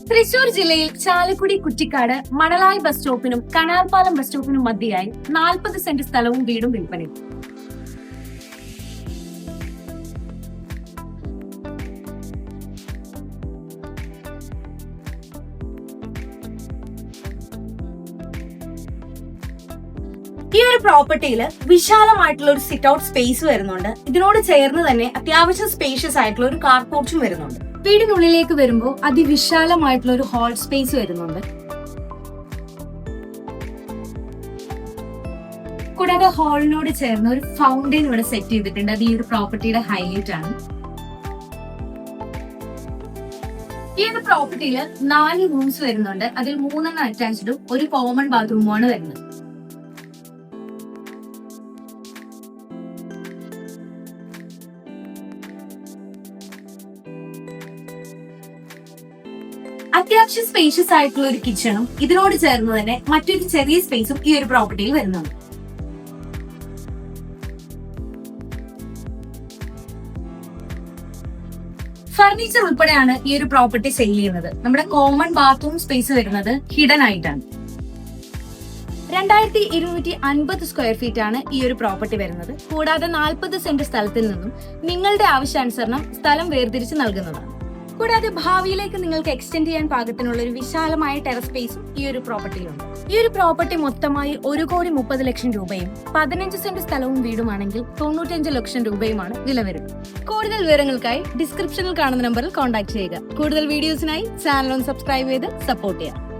തൃശൂർ ജില്ലയിൽ ചാലക്കുടി കുറ്റിക്കാട് മണലായി bus സ്റ്റോപ്പിനും കനാൽപ്പാലം bus സ്റ്റോപ്പിനും മധ്യയായി 40 saint സ്ഥലവും വീടും വിൽപ്പനയിൽ. ഈ ഒരു പ്രോപ്പർട്ടിയിൽ വിശാലമായിട്ടുള്ള ഒരു സിറ്റ് ഔട്ട് സ്പേസ് വരുന്നുണ്ട്. ഇതിനോട് ചേർന്ന് തന്നെ അത്യാവശ്യം സ്പേഷ്യസ് ആയിട്ടുള്ള ഒരു കാർ പോർച്ചും വരുന്നുണ്ട്. വീടിനുള്ളിലേക്ക് വരുമ്പോൾ അതിവിശാലമായിട്ടുള്ള ഒരു ഹാൾ സ്പേസ് വരുന്നുണ്ട്. കൂടാതെ ഹാളിനോട് ചേർന്ന് ഒരു ഫൗണ്ടൈൻ ഇവിടെ സെറ്റ് ചെയ്തിട്ടുണ്ട്. അത് ഈ ഒരു പ്രോപ്പർട്ടിയുടെ ഹൈലൈറ്റ് ആണ്. ഈ ഒരു പ്രോപ്പർട്ടിയിൽ 4 റൂംസ് വരുന്നുണ്ട്. അതിൽ 3 അറ്റാച്ച്ഡും ഒരു കോമൺ ബാത്റൂമുമാണ് വരുന്നത്. അത്യാവശ്യം സ്പേഷ്യസ് ആയിട്ടുള്ള ഒരു കിച്ചണും ഇതിനോട് ചേർന്ന് തന്നെ മറ്റൊരു ചെറിയ സ്പേസും ഈ ഒരു പ്രോപ്പർട്ടിയിൽ വരുന്നുണ്ട്. ഫർണിച്ചർ ഉൾപ്പെടെയാണ് ഈ ഒരു പ്രോപ്പർട്ടി സെയിൽ ചെയ്യുന്നത്. നമ്മുടെ കോമൺ ബാത്റൂം സ്പേസ് വരുന്നത് ഹിഡൻ ആയിട്ടാണ്. 2250 സ്ക്വയർ ഫീറ്റ് ആണ് ഈ ഒരു പ്രോപ്പർട്ടി വരുന്നത്. കൂടാതെ 40 സെന്റ് സ്ഥലത്തിൽ നിന്നും നിങ്ങളുടെ ആവശ്യാനുസരണം സ്ഥലം വേർതിരിച്ച് നൽകുന്നതാണ്. കൂടാതെ ഭാവിയിലേക്ക് നിങ്ങൾക്ക് എക്സ്റ്റെൻഡ് ചെയ്യാൻ പാകത്തിനുള്ള ഒരു വിശാലമായ ടെറസ് സ്പേസും ഈ ഒരു പ്രോപ്പർട്ടിയിലുണ്ട്. ഈ ഒരു പ്രോപ്പർട്ടി മൊത്തമായി 1,30,00,000 രൂപയും 15 സെന്റ് സ്ഥലവും വീടുമാണെങ്കിൽ 95 ലക്ഷം രൂപയുമാണ് വില വരുന്നത്. കൂടുതൽ വിവരങ്ങൾക്കായി ഡിസ്ക്രിപ്ഷനിൽ കാണുന്ന നമ്പറിൽ കോൺടാക്ട് ചെയ്യുക. കൂടുതൽ വീഡിയോസിനായി ചാനൽ ഒന്ന് സബ്സ്ക്രൈബ് ചെയ്ത് സപ്പോർട്ട് ചെയ്യുക.